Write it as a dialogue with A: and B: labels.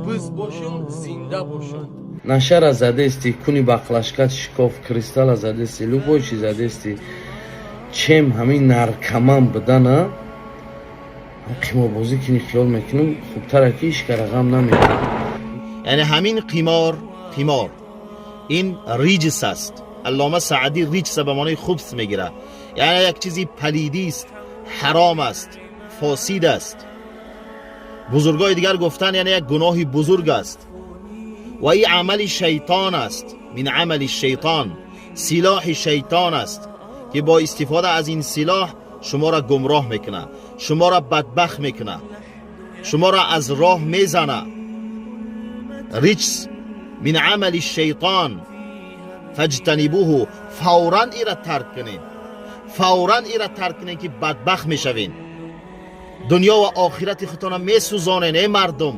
A: biz boshun zinda boshun.
B: Нашара задести, куни баклашкат шикоф, кристалла задести, любой чиз задести. Чем ҳамин наркоман бидана қиморбозӣ кини хиёл мекунам хубтара ки ишкара ғам намекунам.
C: یعنی همین قمار این ریجس است. علامه سعدی ریجس به معنای خبث میگیره، یعنی یک چیزی پلیدی است، حرام است، فاسد است. بزرگای دیگر گفتن یعنی یک گناه بزرگ است و این عمل شیطان است، من عمل شیطان، سلاح شیطان است که با استفاده از این سلاح شما را گمراه میکنه، شما را بدبخت میکنه، شما را از راه میزنه. رجس من عمل الشیطان فاجتنبوه، فورا ایره ترک کنین، فورا ایره ترک کنین که بدبخت میشوین، دنیا و آخرت خودتان میسوزانین. ای مردم